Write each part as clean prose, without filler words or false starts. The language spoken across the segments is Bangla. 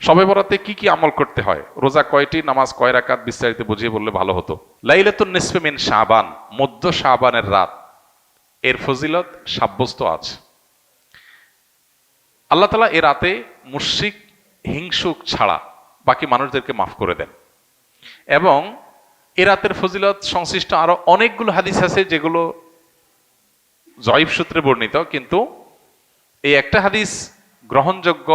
শবে বরাতে কি কি আমল করতে হয়, রোজা কয়টি, নামাজ কয় রাকাত, বিস্তারিত বুঝিয়ে বললে ভালো হতো। লাইলাতুন নিসফি মিন শাবান, মধ্য শাবানের রাত, এর ফজিলত সাব্যস্ত আছে। আল্লাহ তাআলা এ রাতে মুশরিক হিংসুক ছাড়া বাকি মানুষদেরকে মাফ করে দেন। এবং এ রাতের ফজিলত সংশ্লিষ্ট আরো অনেকগুলো হাদিস আছে যেগুলো জয়ীফ সূত্রে বর্ণিত, কিন্তু এই একটা হাদিস গ্রহণযোগ্য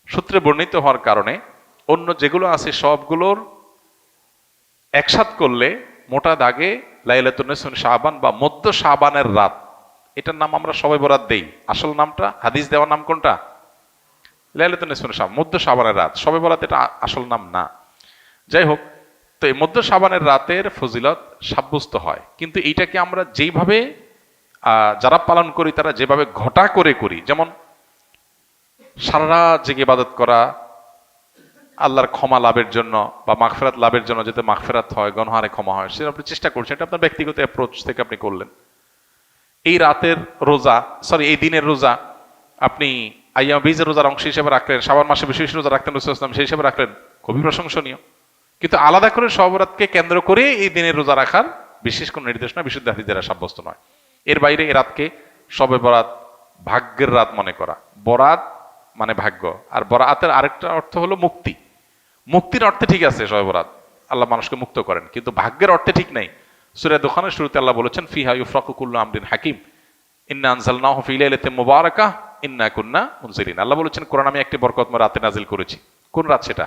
সূত্রে বর্ণিত হওয়ার কারণে অন্য যেগুলো আছে সবগুলোর একসাথ করলে মোটা দাগে লাইলাতুন নিসফি মিন শাবান বা মধ্য শাবানের রাত, এটার নাম আমরা শবে বরাত দেই। আসল নামটা, হাদিস দেওয়ার নাম কোনটা? লাইলাতুন নিসফি মিন শাবান, মধ্য শাবানের রাত। শবে বরাত এটা আসল নাম না। যাই হোক, তো এই মধ্য শাবানের রাতের ফজিলত সাব্যস্ত হয়, কিন্তু এইটাকে আমরা যেইভাবে যারা পালন করি তারা যেভাবে ঘটা করে করি, যেমন সারা রাত জেগে ইবাদত করা আল্লাহর ক্ষমা লাভের জন্য বা মাগফিরাত লাভের জন্য, যাতে মাগফিরাত হয়, গুনাহে ক্ষমা হয়, সেটা আপনি চেষ্টা করছেন, এটা আপনার ব্যক্তিগত অ্যাপ্রোচ থেকে আপনি করলেন। এই রাতের রোজা, এই দিনের রোজা আপনি আইয়াম বীজের রোজার অংশ হিসেবে রাখলেন, শাবান মাসে বিশেষ রোজা রাখতেন রাসূল সাল্লাল্লাহু আলাইহি ওয়াসাল্লাম, সেই হিসেবে রাখলেন, খুবই প্রশংসনীয়। কিন্তু আলাদা করে শবে বরাতকে কেন্দ্র করে এই দিনের রোজা রাখার বিশেষ কোনো নির্দেশনা বিশুদ্ধ হাদিস দ্বারা সাব্যস্ত নয়। এর বাইরে এই রাতকে শবে বরাত ভাগ্যের রাত মনে করা। বরাত মানে ভাগ্য, আর বরাতের আরেকটা অর্থ হলো মুক্তি। মুক্তির অর্থে ঠিক আছে শবে বরাত, আল্লাহ মানুষকে মুক্ত করেন, কিন্তু ভাগ্যের অর্থে ঠিক নাই। সূরা দোখানের শুরুতে আল্লাহ বলেছেন ফিহা ইউফরাকু কুল্লু আমরিন হাকিম ইন্না আনজালনাহু ফি লাইলাতিন মুবারাকাহ ইন্না কুন্না মুনজিরিন। আল্লাহ বলেছেন কোরআন আমি একটি বরকতময় রাতে নাজিল করেছি। কোন রাত সেটা?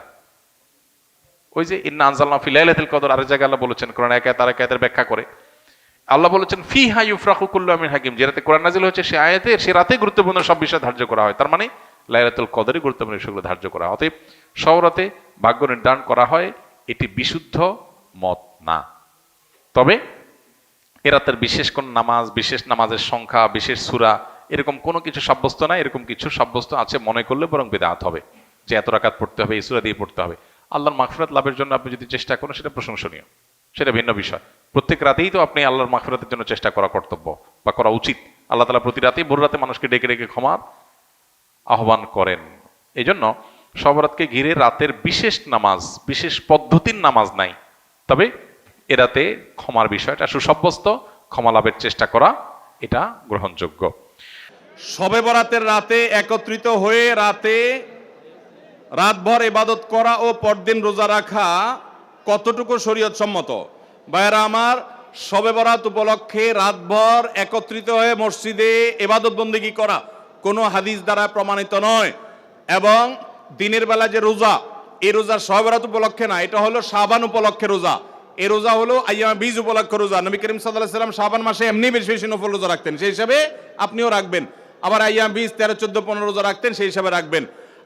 ওই যে ইন্না আনজালনাহু ফি লাইলাতিল কদর। আরেক জায়গায় আল্লাহ বলেছেন, কোরআন এক আয়াত আরেক আয়াতের ব্যাখ্যা করে আল্লাহ বলেছেন ফিহা ইউফরাকু কুল্লু আমরিন হাকিম, যে রাতে কোরআন নাজিল হয়েছে সে আয়াতে সে রাতে গুরুত্বপূর্ণ সব বিষয় ধার্য করা হয়। তার মানে লাইলাতুল কদরে গুরুত্বপূর্ণ বিষয়গুলো ধার্য করা হয়। অতএব শবে বরাতে ভাগ্য নির্ধারণ করা হয়, এটি বিশুদ্ধ মত না। তবে এ রাতের বিশেষ কোন নামাজ, বিশেষ নামাজের সংখ্যা, বিশেষ সূরা, এরকম কোনো কিছু সাব্যস্ত নাই। এরকম কিছু সাব্যস্ত আছে মনে করলে বরং বিদআত হবে, যে এত রাকাত পড়তে হবে, এই সূরা দিয়ে পড়তে হবে। আল্লাহর মাগফিরাত লাভের জন্য আপনি যদি চেষ্টা করেন সেটা প্রশংসনীয়, সেটা ভিন্ন বিষয়। প্রত্যেক রাতেই তো আপনি আল্লাহর মাগফিরাতের জন্য চেষ্টা করা কর্তব্য বা করা উচিত। আল্লাহ তাআলা প্রতি রাতেই ভোর রাতে মানুষকে ডেকে ডেকে ক্ষমার আহ্বান করেন। এই জন্য শবে বরাতকে ঘিরে রাতের বিশেষ নামাজ, বিশেষ পদ্ধতির নামাজ নাই। তবে এ রাতে ক্ষমার বিষয়টা সুসাব্যস্ত, ক্ষমা লাভের চেষ্টা করা এটা গ্রহণযোগ্য। শবে বরাতের রাতে একত্রিত হয়ে রাতভর ইবাদত করা ও পরদিন রোজা রাখা কতটুকু শরীয়ত সম্মত? ভাইয়েরা আমার, শবে বরাত উপলক্ষে রাতভর একত্রিত হয়ে মসজিদে ইবাদত বন্দেগী করা কোনো হাদিস দ্বারা প্রমাণিত নয়। এবং দিনের বেলা যে রোজা, এই রোজা শবে বরাত উপলক্ষে না, এটা হলো শাবান উপলক্ষে রোজা। এই রোজা হলো আইয়াম বীজ উপলক্ষে রোজা। নবী করিম সাল্লাল্লাহু আলাইহি ওয়াসাল্লাম শাবান মাসে এমনি বেশি বেশি নফল রোজা রাখতেন, সেই হিসাবে আপনিও রাখবেন। আবার আইয়াম বীজ 13, 14, 15 রোজা রাখতেন, সেই হিসাবে রাখবেন।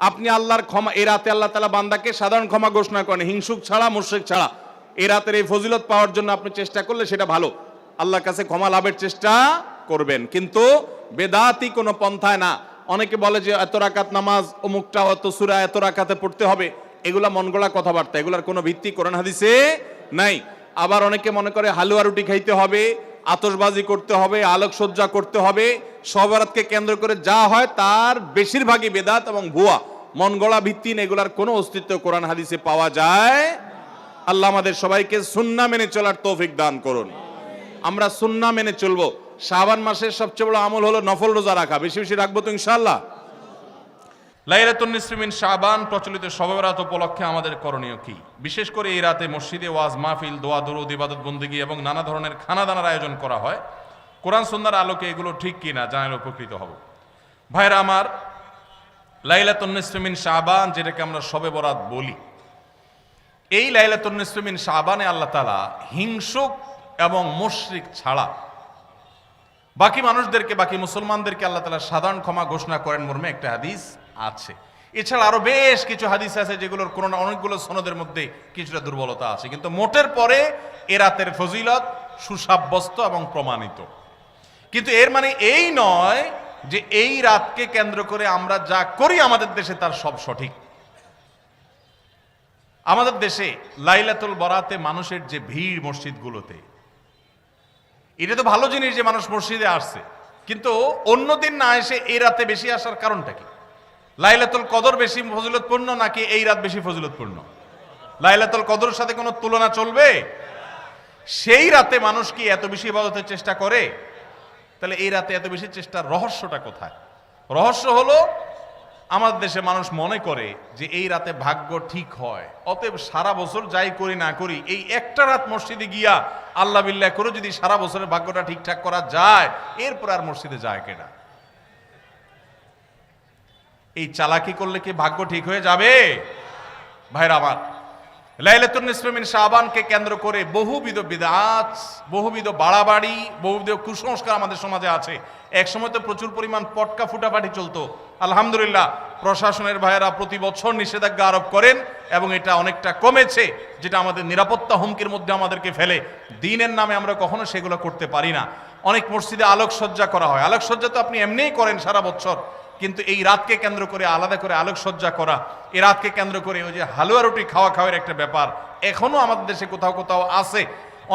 আপনি আল্লাহর ক্ষমা, এই রাতে আল্লাহ তাআলা বান্দাকে সাধারণ ক্ষমা ঘোষণা করেন, হিংসুক ছাড়া, মুশরিক ছাড়া। এই রাতের এই ফজিলত পাওয়ার জন্য আপনি চেষ্টা করলে সেটা ভালো, আল্লাহর কাছে ক্ষমা লাভের চেষ্টা করবেন, কিন্তু বেদাতি কোনো পন্থায় না। অনেকে বলে যে এত রাকাত নামাজ, অমুকটা অত সূরা এত রাকাতে পড়তে হবে, এগুলা মনগড়া কথাবার্তা, এগুলার কোনো ভিত্তি কোরআন হাদিসে নাই। আবার অনেকে মনে করে হালুয়া রুটি খাইতে হবে, আতশবাজি করতে হবে, আলোকসজ্জা করতে হবে। শবে বরাতকে কেন্দ্র করে যা হয় তার বেশিরভাগই বেদাত এবং ভুয়া, মনগড়া ভিত্তিহীন, এগুলার কোনো অস্তিত্ব কোরআন হাদিসে পাওয়া যায়। আল্লাহ আমাদের সবাইকে সুন্নাহ মেনে চলার তৌফিক দান করুন। আমরা সুন্নাহ মেনে চলবো। শাবান মাসের সবচেয়ে বড় আমল হলো নফল রোজা রাখা, বেশি বেশি রাখবো তো ইনশাআল্লাহ। লাইলাতুন নিসফি মিন শাবান প্রচলিত শবে বরাত উপলক্ষে আমাদের করণীয় কি? বিশেষ করে এই রাতে মসজিদে ওয়াজ মাহফিল, দোয়া দরুদ, ইবাদত বন্দেগী এবং নানা ধরনের খানাদানার আয়োজন করা হয়। কোরআন সুন্নাহর আলোকে এগুলো ঠিক কিনা জানালে উপকৃত হব। ভাইরা আমার, লাইলাতুন নিসফি মিন শাবান, যেটাকে আমরা শবে বরাত বলি, এই লাইলাতুন নিসফি মিন শাবানে আল্লাহ তাআলা হিংসুক এবং মুশরিক ছাড়া বাকি মানুষদেরকে, বাকি মুসলমানদেরকে আল্লাহ তাআলা সাধারণ ক্ষমা ঘোষণা করেন মর্মে একটা হাদিস আছে। এছাড়া আরো বেশ কিছু হাদিস আছে যেগুলোর কোনো না অনেকগুলো সনদের মধ্যে কিছুটা দুর্বলতা আছে, কিন্তু মোটের পরে এ রাতের ফজিলত সুসাব্যস্ত এবং প্রমাণিত। কিন্তু এর মানে এই নয় যে এই রাতকে কেন্দ্র করে আমরা যা করি আমাদের দেশে তার সব সঠিক। আমাদের দেশে লাইলাতুল বরাতে মানুষের যে ভিড় মসজিদগুলোতে, এটা তো ভালো জিনিস যে মানুষ মসজিদে আসছে, কিন্তু অন্যদিন না এসে এই রাতে বেশি আসার কারণটা কি? লাইলাতুল কদর বেশি ফজিলতপূর্ণ নাকি এই রাত বেশি ফজিলতপূর্ণ? লাইলাতুল কদরের সাথে কোনো তুলনা চলবে? সেই রাতে মানুষ কি এত বেশি ইবাদতের চেষ্টা করে? তাহলে এই রাতে এত বেশি চেষ্টার রহস্যটা কোথায়? রহস্য হলো আমাদের দেশে মানুষ মনে করে যে এই রাতে ভাগ্য ঠিক হয়, অতএব সারা বছর যাই করি না করি এই একটা রাত মসজিদে গিয়া আল্লাহ বিল্লাহ করে যদি সারা বছরের ভাগ্যটা ঠিকঠাক করা যায়, এরপর আর মসজিদে যায় কেনা। এই চালাকি করলে কি ভাগ্য ঠিক হয়ে যাবে? ভাইরা আমার, লাইলাতুন নিসফি মিন শাবানকে কেন্দ্র করে বহুবিধ বিদআত, বহুবিধ বাড়াবাড়ি, বহুবিধ কুসংস্কার আমাদের সমাজে আছে। এক সময় তো প্রচুর পরিমাণ পটকা ফুটাফাটি চলতো। আলহামদুলিল্লাহ, প্রশাসনের ভাইয়েরা প্রতি বছর নিষেধাজ্ঞা আরোপ করেন এবং এটা অনেকটা কমেছে, যেটা আমাদের নিরাপত্তা হুমকির মধ্যে আমাদেরকে ফেলে। দিনের নামে আমরা কখনো সেগুলো করতে পারি না। অনেক মসজিদে আলোকসজ্জা করা হয়। আলোকসজ্জা তো আপনি এমনিই করেন সারা বছর, কিন্তু এই রাতকে কেন্দ্র করে আলাদা করে আলোকসজ্জা করা, এই রাতকে কেন্দ্র করে ওই যে হালুয়া রুটি খাওয়ার একটা ব্যাপার এখনো আমাদের দেশে কোথাও কোথাও আছে।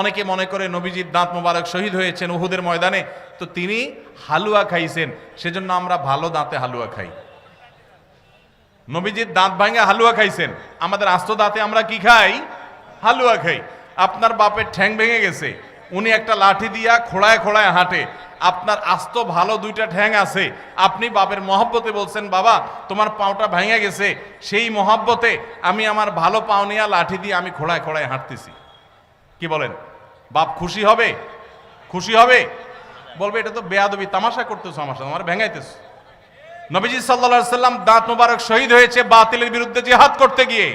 অনেকে মনে করে নবীজির দাঁত মোবারক শহীদ হয়েছেন উহুদের ময়দানে, তো তিনি হালুয়া খাইছেন, সেজন্য আমরা ভালো দাঁতে হালুয়া খাই। নবীজির দাঁত ভাঙে হালুয়া খাইছেন, আমাদের আস্ত দাঁতে আমরা কি খাই? হালুয়া খাই। আপনার বাপের ঠ্যাং ভেঙে গেছে, উনি একটা লাঠি দিয়া খোড়ায় খোড়ায় হাঁটে, আপনার আস্ত ভালো দুইটা ঠ্যাং আছে, আপনি বাপের মহব্বতে বলছেন বাবা তোমার পাওটা ভেঙে গেছে, সেই মহব্বতে আমি আমার ভালো পাও নিয়ে লাঠি দিয়ে আমি খোড়ায় খোড়ায় হাঁটতেছি। কি বলেন? বাপ খুশি হবে? খুশি হবে? বলবে এটা তো বেয়াদবি, তামাশা করতেছো আমার সাথে, আমার ভেঙাইতেছ। নবীজি সাল্লাল্লাহু আলাইহি সাল্লাম দাঁত মোবারক শহীদ হয়েছে বাতিলের বিরুদ্ধে জিহাদ করতে গিয়ে।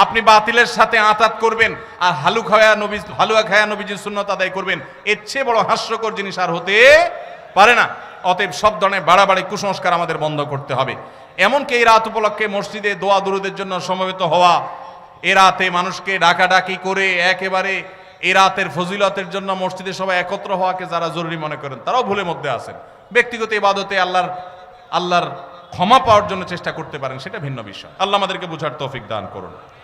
আপনি বাতিলের সাথে আঁতাত করবেন আর হালুয়া খায়া নবীজির সুন্নাত আদায় করবেন, এর চেয়ে বড় হাস্যকর জিনিস আর হতে পারে না। অতএব সব ধরনের বাড়াবাড়ি কুসংস্কার আমাদের বন্ধ করতে হবে। এমনকি এই রাত উপলক্ষে মসজিদে দোয়া দুরুদের জন্য সমবেত হওয়া, এ রাতে মানুষকে ডাকাডাকি করে একেবারে এ রাতের ফজিলতের জন্য মসজিদে সবাই একত্র হওয়াকে যারা জরুরি মনে করেন তারাও ভুলের মধ্যে আছেন। ব্যক্তিগত ইবাদতে আল্লাহর ক্ষমা পাওয়ার জন্য চেষ্টা করতে পারেন, সেটা ভিন্ন বিষয়। আল্লাহ আমাদেরকে বুঝার তৌফিক দান করুন।